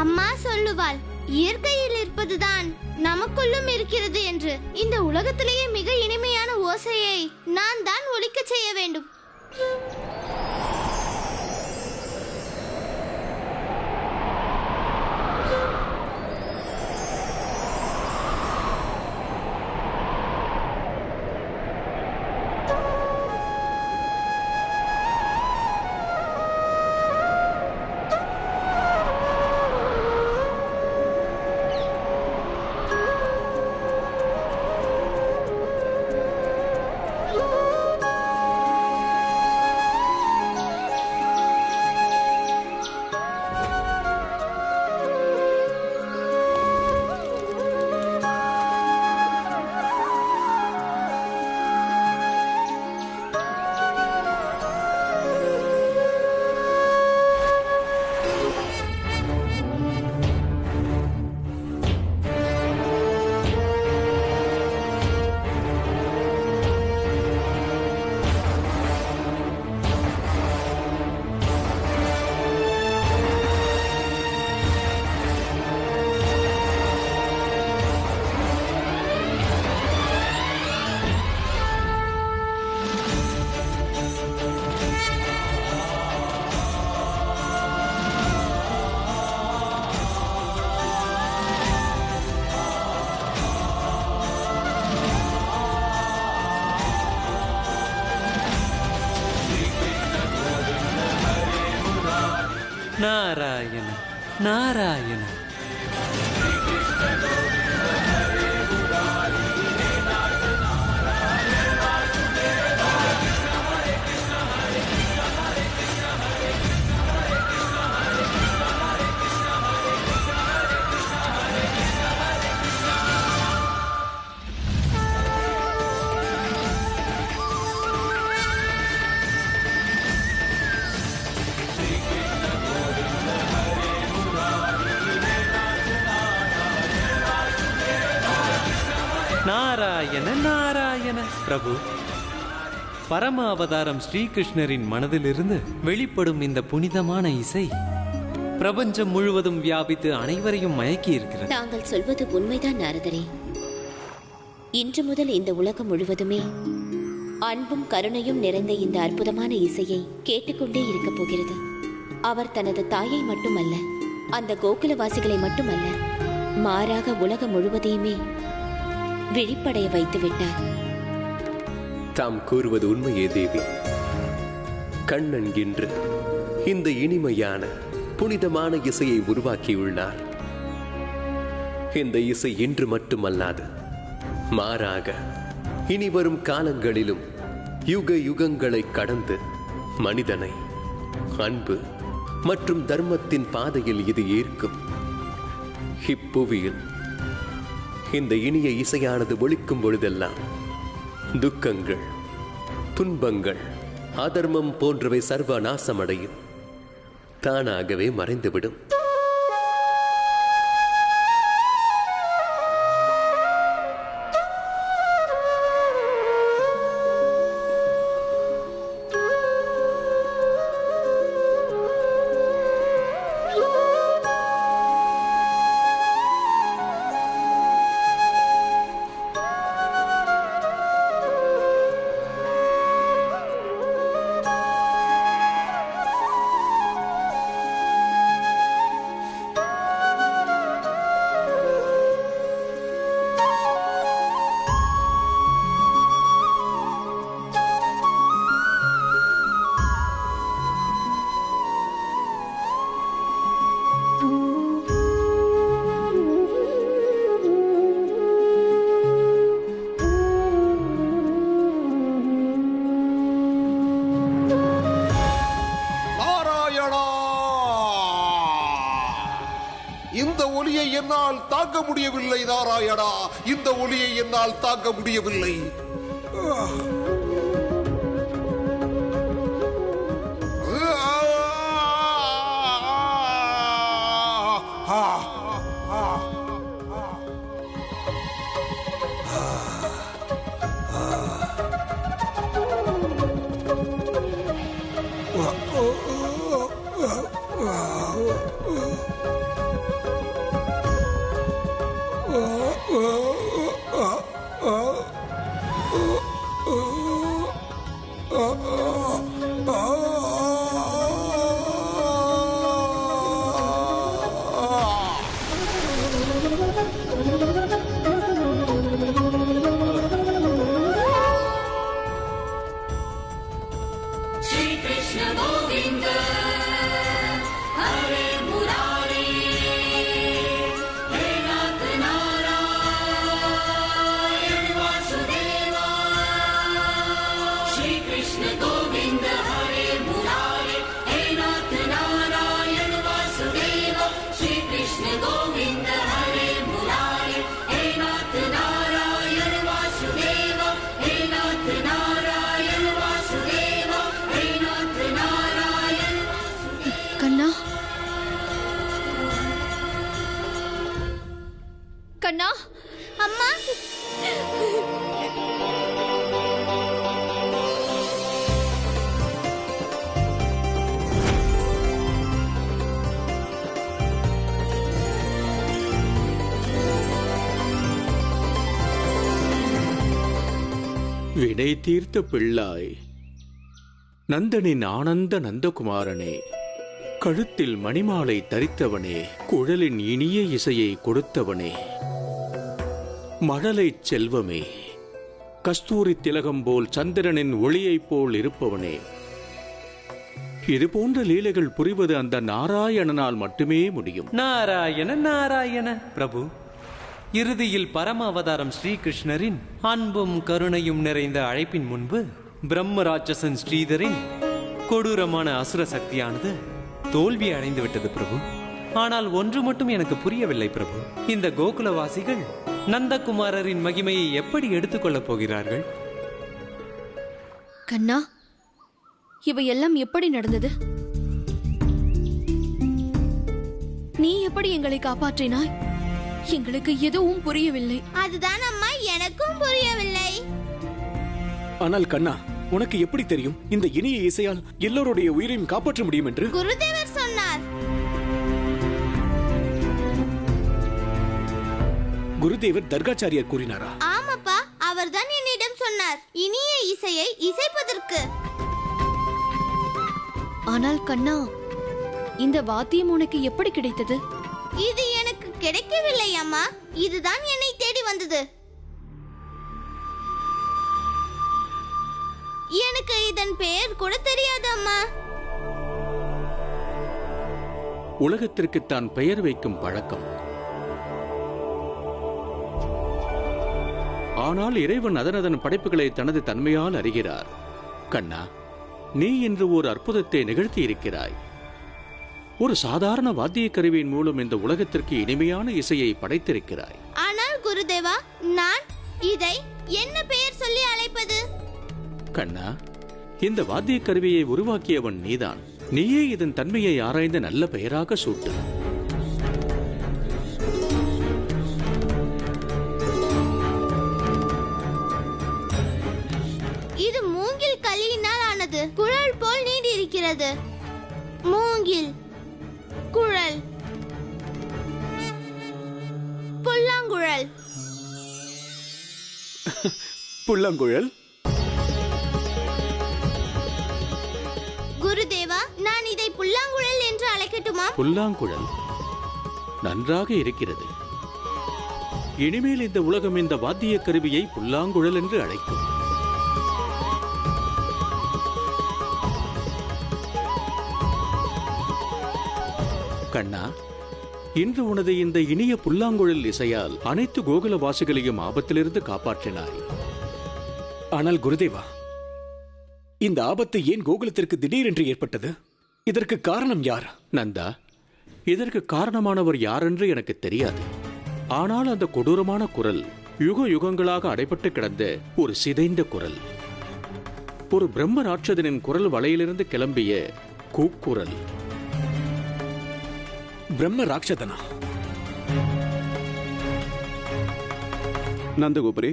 அம்மா சொல்லுவாள், இயற்கையில் இருப்பதுதான் நமக்குள்ளும் இருக்கிறது என்று. இந்த உலகத்திலேயே மிக இனிமையான ஓசையை நான் தான் ஒலிக்க செய்ய வேண்டும். நாராயண நாராயண. நாராயண நாராயண. பிரபு, பரம அவதாரம் ஸ்ரீகிருஷ்ணரின் மனதிலிருந்து வெளிப்படும் இந்த புனிதமான இசை பிரபஞ்சம் முழுவதும் வியாபித்து அனைவரையும் மயக்கி இருக்கிறது. தாங்கள் சொல்வது உண்மைதான் நாரதரே. இன்று முதல் இந்த உலகம் முழுவதுமே அன்பும் கருணையும் நிறைந்த இந்த அற்புதமான இசையை கேட்டுக்கொண்டே இருக்கப் போகிறது. அவர் தனது தாயை மட்டுமல்ல, அந்த கோகுலவாசிகளை மட்டுமல்ல, மாறாக உலகம் முழுவதையுமே விழிப்படைய வைத்து விட்டார். தாம் கூறுவது உண்மையே தேவி. கண்ணன் இன்று இந்த இனிமையான புனிதமான இசையை உருவாக்கியுள்ளார். இந்த இசை இன்று மட்டுமல்லாது, மாறாக இனி வரும் காலங்களிலும் யுக யுகங்களை கடந்து மனிதனை அன்பு மற்றும் தர்மத்தின் பாதையில் இது ஏற்கும். இப்புவியில் இந்த இனிய இசையானது ஒலிக்கும் பொழுதெல்லாம் துக்கங்கள், துன்பங்கள், அதர்மம் போன்றவை சர்வநாசமடையும், தானாகவே மறைந்துவிடும். இந்த ஒலியை என்னால் தாங்க முடியவில்லை நாராயணா, இந்த ஒலியை என்னால் தாங்க முடியவில்லை. கண்ணா, கண்ணா, அம்மா, வினை தீர்த்த பிள்ளாய், நந்தனின் ஆனந்த நந்தகுமாரனே, கழுத்தில் மணிமாலை தரித்தவனே, குழலின் இனிய இசையை கொடுத்தவனே, மழலைச் செல்வமே, கஸ்தூரி திலகம் போல் சந்திரனின் ஒளியைப் போல் இருப்பவனே, இது போன்ற லீலைகள் புரிவது அந்த நாராயணனால் மட்டுமே முடியும். நாராயண நாராயண பிரபு. இறுதியில் பரம அவதாரம் ஸ்ரீகிருஷ்ணரின் அன்பும் கருணையும் நிறைந்த அழைப்பின் முன்பு பிரம்ம ராட்சசன் ஸ்ரீதரின் கொடூரமான அசுர சக்தியானது தோல்வி அடைந்து விட்டது பிரபு. ஆனால் ஒன்று மட்டும் எனக்கு புரியவில்லை பிரபு. இந்த கோகுலவாசிகள் நந்தகுமாரரின் மகிமையை எப்படி எடுத்துக்கொள்ளப் போகிறார்கள்? கண்ணா, இவையெல்லாம் எப்படி நடந்தது? நீ எப்படி எங்களை காப்பாற்றினாய்? எங்களுக்கு எதுவும் புரியவில்லை. அதுதான் அம்மா, எனக்கும் புரியவில்லை. ஆனால் கண்ணா, உனக்கு எப்படி தெரியும் இந்த இனிய இசையால் எல்லோருடைய உயிரையும் காப்பாற்ற முடியும் என்று? குருதேவர் சொன்னார். குருதேவர் தர்காச்சாரியார் கூறினாரா? ஆமாப்பா, அவர்தான் என்னிடம் சொன்னார் இனிய இசையை இசைப்பதற்கு. ஆனால் கண்ணா, இந்த வாத்தியம் உனக்கு எப்படி கிடைத்தது? இது எனக்கு கிடைக்கவில்லை அம்மா, இதுதான் என்னை தேடி வந்தது. எனக்கு இதன் பெயர் கூட தெரியாது அம்மா. உலகத்திற்கு தான் பெயர் வைக்கும் பழக்கம். ஆனால் இறைவன் அதனதன் படைப்புகளை தனது தன்மையால் அறிகிறார். கண்ணா, நீ இன்று ஒரு அற்புதத்தை நிகழ்த்தி இருக்கிறாய். ஒரு சாதாரண வாத்திய கருவியின் மூலம் இந்த உலகத்திற்கு இனிமையான இசையை படைத்திருக்கிறாய். ஆனால் குருதேவா, நான் இதை என்ன பெயர் சொல்லி அழைப்பது? கண்ணா, இந்த வாத்திய கருவியை உருவாக்கியவன் நீதான். நீயே இதன் தன்மையை ஆராய்ந்து நல்ல பெயராக சூட்டு. இது மூங்கில் களியினால் ஆனது. குழல் போல் நீடி இருக்கிறது. மூங்கில், குழல், புல்லாங்குழல். புல்லாங்குழல்? குருதேவா, நான் இதை புல்லாங்குழல் என்று அழைக்கட்டுமா? புல்லாங்குழல் நன்றாக இருக்கிறது. இனிமேல் இந்த உலகம் இந்த வாத்திய கருவியை புல்லாங்குழல் என்று அழைக்கும். கண்ணா, இன்று உனது இந்த இனிய புல்லாங்குழல் இசையால் அனைத்து கோகுலவாசிகளையும் ஆபத்திலிருந்து காப்பாற்றினாய். ஆனால் குருதேவா, இந்த ஆபத்து ஏன் கோகுலத்திற்கு திடீரென்று ஏற்பட்டது? இதற்கு காரணம் யார்? நந்தா, இதற்கு காரணமானவர் யாரென்று எனக்கு தெரியாது. ஆனால் அந்த கொடூரமான குரல் யுக யுகங்களாக அடைபட்டு கிடந்த ஒரு சிதைந்த குரல். ஒரு பிரம்ம ராட்சதனின் குரல் வலையிலிருந்து கிளம்பிய கூக்குரல். பிரம்ம ராட்சதனா? நந்தகோபரே,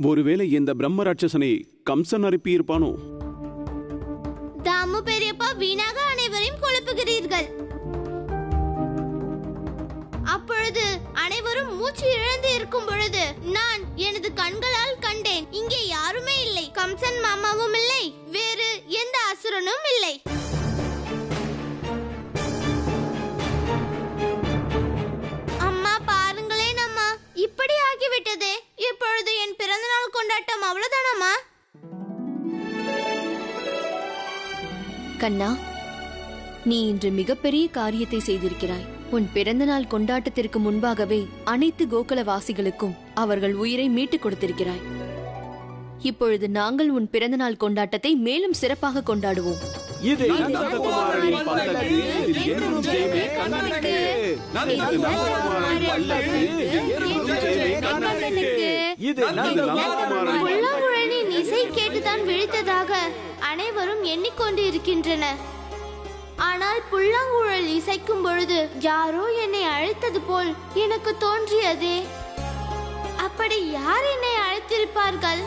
ஒருவேளை இந்த பிரம்ம ராட்சசனை கம்சன் அனுப்பியிருப்பானோ? தாமு பெரியப்பா, வீணாக அனைவரையும் குழப்புகிறீர்கள். அப்பொழுது அனைவரும் மூச்சு இழந்து இருக்கும் பொழுது நான் எனது கண்களால் கண்டேன். இங்கே யாருமே இல்லை. கம்சன் மாமாவும் இல்லை, வேறு எந்த அசுரனும் இல்லை. அம்மா பாருங்களேன் அம்மா, இப்படி ஆகிவிட்டதே. இப்பொழுது என் பிறந்தநாள் கொண்டாட்டம் அவ்வளவுதானம்மா? கண்ணா, நீ இன்று மிகப்பெரிய காரியத்தை செய்திருக்கிறாய். உன் பிறந்தநாள் கொண்டாட்டத்திற்கு முன்பாகவே அனைத்து கோகுலவாசிகளுக்கும் அவர்கள் உயிரை மீட்டுக் கொடுத்திருக்கிறாய். இப்பொழுது நாங்கள் உன் பிறந்தநாள் கொண்டாட்டத்தை மேலும் சிறப்பாக கொண்டாடுவோம். இது நந்தகுமாரனின் பல்லக்கு, இது ஏறும் ஜெயமே கண்ணனுக்கு. இது நந்தகுமாரனின் பல்லக்கு, ஏறும் ஜெயமே கண்ணனுக்கு. இது நந்தகுமாரனின் புல்லாங்குழலின் இசை கேட்டுதான் விழித்ததாக அனைவரும் எண்ணிக்கொண்டு இருக்கின்றனர். ஆனால் புல்லாங்குழல் இசைக்கும் பொழுது யாரோ என்னை அழைத்தது போல் எனக்கு தோன்றியதே. அப்படி யார் என்னை அழைத்திருப்பார்கள்?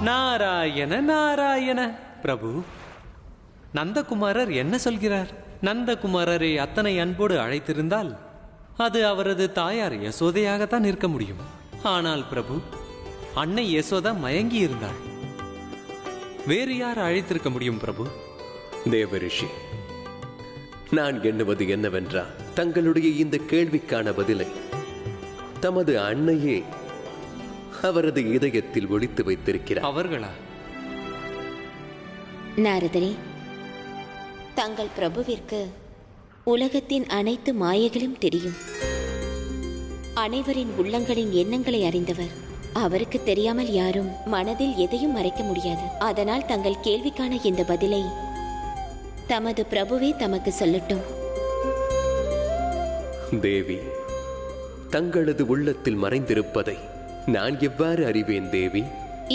நாராயண நாராயண பிரபு, நந்தகுமாரர் என்ன சொல்கிறார்? நந்தகுமாரரை அத்தனை அன்போடு அழைத்திருந்தால் அது அவரது தாயார் யசோதையாகத்தான் இருக்க முடியும். ஆனால் பிரபு, அன்னை யசோதா மயங்கி இருந்தாள். வேறு யார் அழைத்திருக்க முடியும் பிரபு? தேவரிஷி, நான் எண்ணுவது என்னவென்றால், தங்களுடைய இந்த கேள்விக்கான பதிலை தமது அன்னையே அவரது இதயத்தில் ஒளித்து வைத்திருக்கிறார். அவர்களா? நாரதரே, தங்கள் பிரபுவிற்கு உலகத்தின் அனைத்து மாயைகளும் தெரியும். அனைவரின் உள்ளங்களின் எண்ணங்களை அறிந்தவர். அவருக்கு தெரியாமல் யாரும் மனதில் எதையும் மறைக்க முடியாது. அதனால் தங்கள் கேள்விக்கான இந்த பதிலை தமது பிரபுவே தமக்கு சொல்லட்டும். தேவி, தங்களது உள்ளத்தில் மறைந்திருப்பதை நான் எவ்வாறு அறிவேன் தேவி?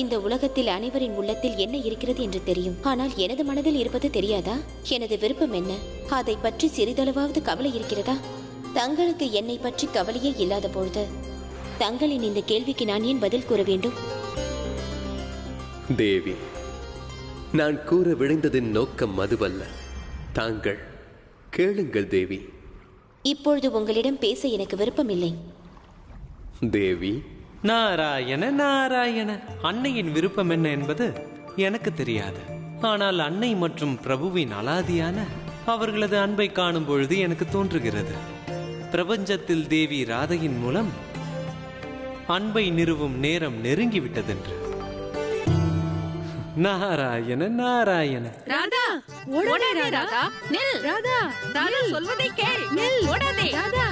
இந்த உலகத்தில் அனைவரின் உள்ளத்தில் என்ன இருக்கிறது என்று தெரியும். ஆனால் எனது மனதில் இருப்பது தெரியாதா? எனது விருப்பம் என்ன, அதை பற்றி சிறிதளவாவது கவலை இருக்கிறதா? தங்களுக்கு என்னை பற்றி கவலையே இல்லாத பொழுது தங்களின் இந்த கேள்விக்கு நான் ஏன் பதில் கூற வேண்டும்? தேவி, நான் கூற விழைந்ததின் நோக்கம் அதுவல்ல. தாங்கள் கேளுங்கள் தேவி. இப்பொழுது உங்களிடம் பேச எனக்கு விருப்பம் இல்லை. தேவி, நாராயண நாராயண, அன்னையின் விருப்பம் என்ன என்பது எனக்கு தெரியாது. ஆனால் அன்னை மற்றும் பிரபுவின் அலாதியான அவர்களது அன்பை காணும் பொழுது எனக்கு தோன்றுகிறது, பிரபஞ்சத்தில் தேவி ராதையின் மூலம் அன்பை நிறுவும் நேரம் நெருங்கிவிட்டதென்று. நாராயண நாராயண. ராதா, ஓடாதே ராதா, நில். ராதா, ராதா சொல்வதை கேள், நில், ஓடாதே ராதா.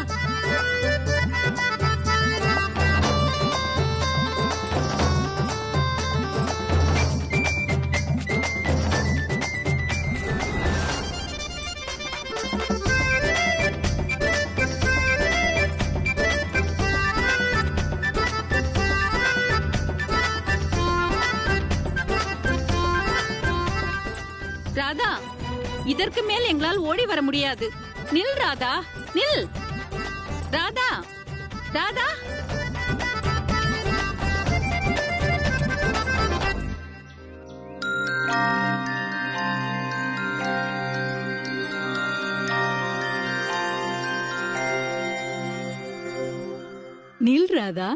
ராதா, இதற்கு மேல் எங்களால் ஓடி வர முடியாது. நில் ராதா, நில். ராதா, ராதா. நில் ராதா.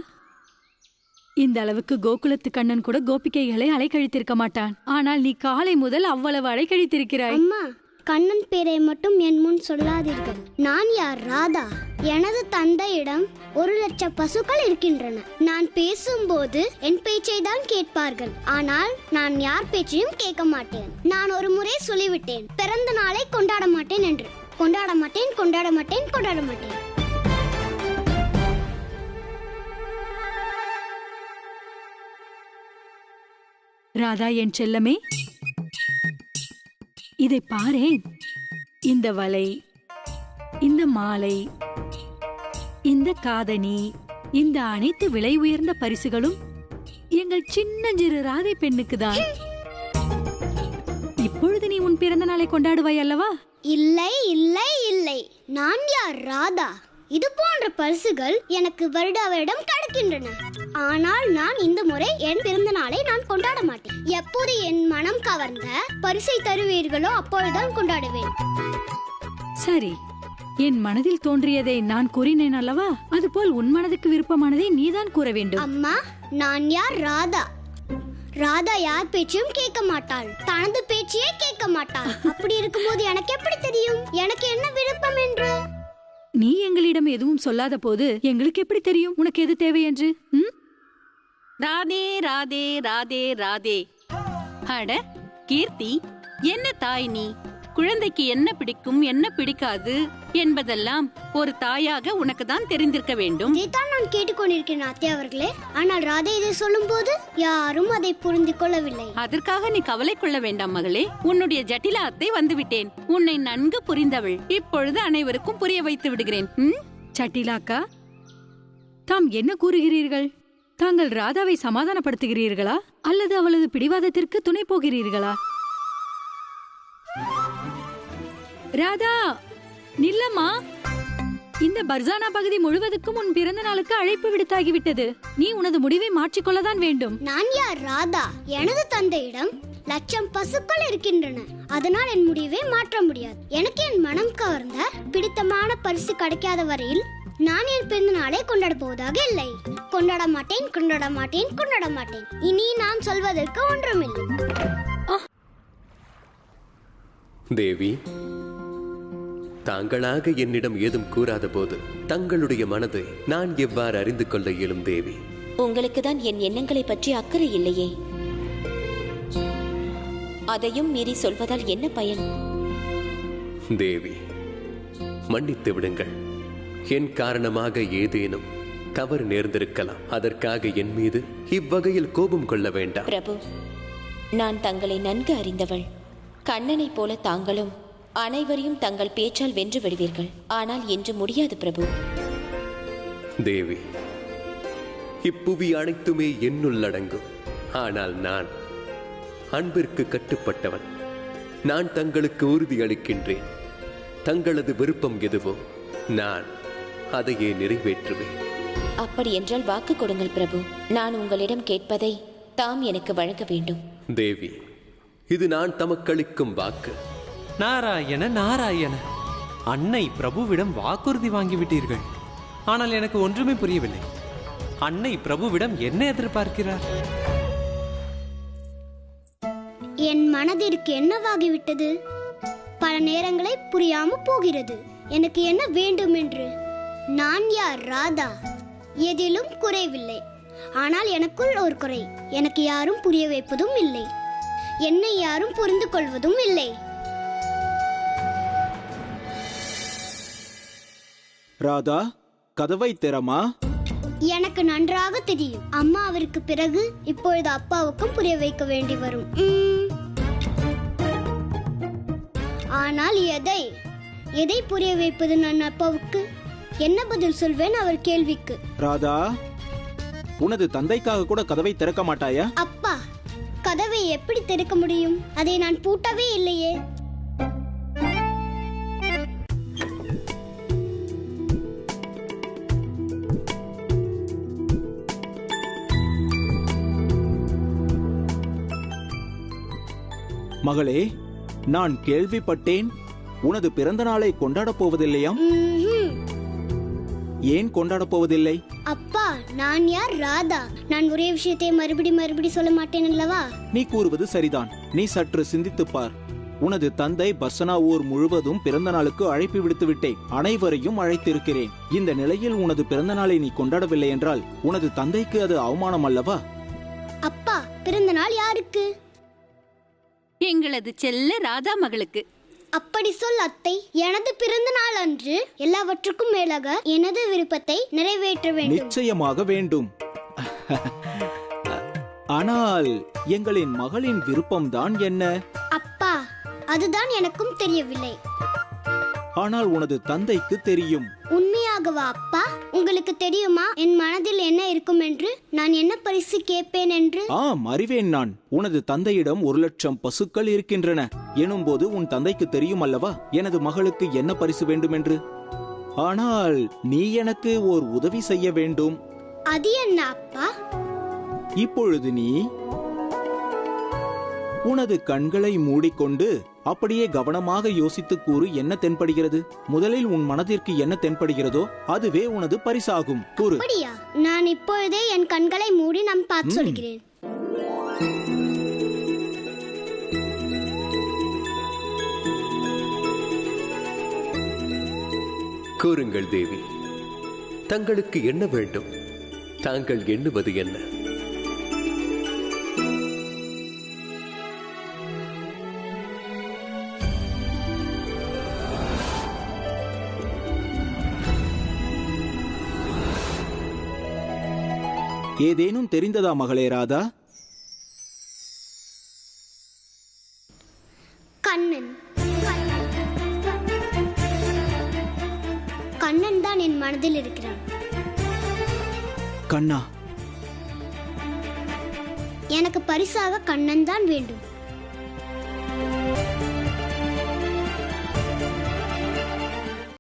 இந்த அளவுக்கு கோகுலத்து கண்ணன் கூட கோபிகைகளை அலைக்கழித்திருக்க மாட்டான். ஆனால் நீ காலை முதல் அவ்வளவு அலைக்கழித்திருக்கிறாய். அம்மா, கண்ணன் பேரை மட்டும் என் முன் சொல்லாதீர்கள். நான் யார்? ராதா. எனது தந்தையிடம் 1,00,000 பசுக்கள் இருக்கின்றன. நான் பேசும்போது என் பேச்சை தான் கேட்பார்கள். ஆனால் நான் யார் பேச்சையும் கேட்க மாட்டேன். நான் ஒரு முறை சொல்லிவிட்டேன், பிறந்த நாளை கொண்டாட மாட்டேன் என்று. கொண்டாட மாட்டேன், கொண்டாட மாட்டேன், கொண்டாட மாட்டேன். ராதா என் செல்லமே, இதை பாரேன். இந்த வலை, இந்த மாலை, இந்த காதணி, இந்த அனைத்து விலை உயர்ந்த பரிசுகளும் எங்கள் சின்னஞ்சிறு ராதை பெண்ணுக்கு தான். இப்பொழுது நீ உன் பிறந்த நாளை கொண்டாடுவாய் அல்லவா? இல்லை, இல்லை, இல்லை. நான் யார்? ராதா. இது போன்ற பரிசுகள் எனக்கு வருட வருடம் கிடைக்கின்றன. ஆனால் நான் இந்த முறை என் பிறந்த நாளை நான் கொண்டாட மாட்டேன். எப்போது என் மனம் கவர்ந்த பரிசை தருவீர்களோ அப்பொழுதுதான் கொண்டாடுவேன். சரி, என் மனதில் தோன்றியதை நான் கூறினேன் அல்லவா? அதுபோல் உன் மனதுக்கு விருப்பமானதை நீதான் கூற வேண்டும். அம்மா, நான் யார்? ராதா. ராதா யார் பேச்சையும் கேட்க மாட்டாள், தனது பேச்சையே கேட்க மாட்டாள். அப்படி இருக்கும்போது எனக்கு எப்படி தெரியும் எனக்கு என்ன விருப்பம் என்று? நீ எங்களிடம் எதுவும் சொல்லாத போது எங்களுக்கு எப்படி தெரியும் உனக்கு எது தேவை என்று? ராதே ராதே ராதே ராதே. அட கீர்த்தி, என்ன தாய் நீ? குழந்தைக்கு என்ன பிடிக்கும் என்ன பிடிக்காது என்பதெல்லாம் ஒரு தாயாக உனக்கு தான் தெரிந்திருக்க வேண்டும். இதைத்தான் நான் கேட்டுக்கொண்டிருக்கிறேன் அத்தை அவர்களே. ஆனால் ராதா இதை சொல்லும் போது யாரும் அதை புரிந்து கொள்ளவில்லை. அதற்காக நீ கவலை கொள்ள வேண்டாம் மகளே. உன்னுடைய ஜட்டிலா அத்தை வந்துவிட்டேன். உன்னை நன்கு புரிந்தவள். இப்பொழுது அனைவருக்கும் புரிய வைத்து விடுகிறேன். சட்டிலாக்கா, தாம் என்ன கூறுகிறீர்கள்? தாங்கள் ராதாவை சமாதானப்படுத்துகிறீர்களா அல்லது அவளது பிடிவாதத்திற்கு துணை போகிறீர்களா? ராதா, நில்லம்மா. இந்த பர்சானா பகுதி முழுவதுக்கும் உன் பிறந்த நாளுக்கு அழைப்பு விடுத்தாகிவிட்டது. நீ உனது முடிவை மாற்றிக்கொள்ளதான் வேண்டும். நான் யார்? ராதா. எனது தந்தையிடம் 1,00,000 பசுக்கள் இருக்கின்றன. அதனால் என் முடிவை மாற்ற முடியாது. எனக்கு என் மனம் கவர்ந்த பிடித்தமான பரிசு கிடைக்காத வரையில் நான் என் பிறந்த நாளை கொண்டாட போவதாக இல்லை. கொண்டாட மாட்டேன், கொண்டாட மாட்டேன், கொண்டாட மாட்டேன். இனி நான் சொல்வதற்கு ஒன்றுமில்லை. தேவி, தாங்களாக என்னிடம் ஏதும் கூறாத போது தங்களுடைய மனதை நான் எவ்வாறு அறிந்து கொள்ள இயலும் தேவி? உங்களுக்கு தான் என் எண்ணங்களை பற்றி அக்கறை இல்லையே. அதையும் மீறி சொல்வதால் என்ன பயன்? தேவி, மன்னித்து விடுங்கள். என் காரணமாக ஏதேனும் தவறு நேர்ந்திருக்கலாம். அதற்காக என் மீது இவ்வகையில் கோபம் கொள்ள வேண்டாம். பிரபு, நான் தங்களை நன்கு அறிந்தவள். கண்ணனை போல தாங்களும் அனைவரையும் தங்கள் பேச்சால் வென்று விடுவீர்கள். ஆனால் என்று முடியாது பிரபு. தேவி, இப்புவி அனைத்துமே என்னுள்ளடங்கும். ஆனால் நான் அன்பிற்கு கட்டுப்பட்டவன். நான் தங்களுக்கு உறுதி அளிக்கின்றேன். தங்களது விருப்பம் எதுவோ நான் அதையே நிறைவேற்றுவேன். அப்படி என்றால் வாக்கு கொடுங்கள் பிரபு. நான் உங்களிடம் கேட்பதை தாம் எனக்கு வழங்க வேண்டும். தேவி, இது நான் தமக்களிக்கும் வாக்கு. நாராயண நாராயண, அன்னை பிரபுவிடம் வாக்குறுதி வாங்கிவிட்டீர்கள். ஆனால் எனக்கு ஒன்றுமே புரியவில்லை. அன்னை பிரபுவிடம் என்ன எதிர்பார்க்கிறார்? என் மனதிற்கு என்னவாகிவிட்டது? பல நேரங்களை புரியாம போகிறது எனக்கு என்ன வேண்டும் என்று. நான் யார்? ராதா. எதிலும் குறைவில்லை. ஆனால் எனக்குள் ஒரு குறை. எனக்கு யாரும் புரிய வைப்பதும் இல்லை. என்னை யாரும் புரிந்து கொள்வதும் இல்லை. ராதா, கதவை திறமா. எனக்கு நன்றாக தெரியும். அம்மா அவருக்கு பிறகு இப்பொழுது அப்பாவுக்கும் புரிய வைக்க வேண்டி வரும். ஆனால் எதை புரிய வைப்பது நான் அப்பாவுக்கு? என்ன பதில் சொல்வேன் அவர் கேள்விக்கு? ராதா, உனது தந்தைக்காக கூட கதவை திறக்க மாட்டாயா? அப்பா, கதவை எப்படி திறக்க முடியும்? அதை நான் பூட்டவே இல்லையே. மகளே, நான் கேள்விப்பட்டேன் உனது பிறந்த நாளை கொண்டாடப் போவதில்லையாம். ஏன் கொண்டாடப் போவதில்லை? அப்பா, நான் யார்? ராதா. நான் ஒரே விஷயத்தை மறுபடி சொல்ல மாட்டேன் அல்லவா? நீ கூறுவது சரிதான். நீ சற்று சிந்தித்துப் பார். உனது தந்தை பர்சனா ஊர் முழுவதும் பிறந்த நாளுக்கு அழைப்பு விடுத்து விட்டேன். அனைவரையும் அழைத்திருக்கிறேன். இந்த நிலையில் உனது பிறந்த நாளை நீ கொண்டாடவில்லை என்றால் உனது தந்தைக்கு அது அவமானம் அல்லவா? அப்பா, பிறந்த நாள் யாருக்கு? எங்களது செல்ல ராதா மகளுக்கு. அப்படி சொல் அத்தை. எனது பிறந்த நாள் அன்று எல்லாவற்றுக்கும் மேலாக எனது விருப்பத்தை நிறைவேற்ற வேண்டும். நிச்சயமாக வேண்டும். ஆனால் எங்களின் மகளின் விருப்பம்தான் என்ன? அப்பா, அதுதான் எனக்கும் தெரியவில்லை. ஆனால் உனது தந்தைக்கு தெரியும். உண்மையாகவா அப்பா? உங்களுக்கு தெரியுமா என் மனதில் என்ன இருக்கும் என்று? நான் என்ன பரிசு கேட்பேன் என்று? அறிவேன் நான். உனது தந்தையிடம் 1,00,000 பசுக்கள் இருக்கின்றன எனும்போது உன் தந்தைக்கு தெரியும் அல்லவா எனது மகளுக்கு என்ன பரிசு வேண்டும் என்று. ஆனால் நீ எனக்கு ஓர் உதவி செய்ய வேண்டும். அது என்ன அப்பா? இப்பொழுது நீ உனது கண்களை மூடிக்கொண்டு அப்படியே கவனமாக யோசித்து கூறு, என்ன தென்படுகிறது? முதலில் உன் மனதிற்கு என்ன தென்படுகிறதோ அதுவே உனது பரிசாகும். கூறு. அப்படியா? நான் இப்பொழுதே என் கண்களை மூடி நான் பார்த்து சொல்கிறேன். கூறுங்கள் தேவி, தங்களுக்கு என்ன வேண்டும்? தாங்கள் எண்ணுவது என்ன? ஏதேனும் தெரிந்ததா மகளே ராதா? கண்ணன். கண்ணன் தான் என் மனதில் இருக்கிறான். கண்ணா, எனக்கு பரிசாக கண்ணன் தான் வேண்டும்.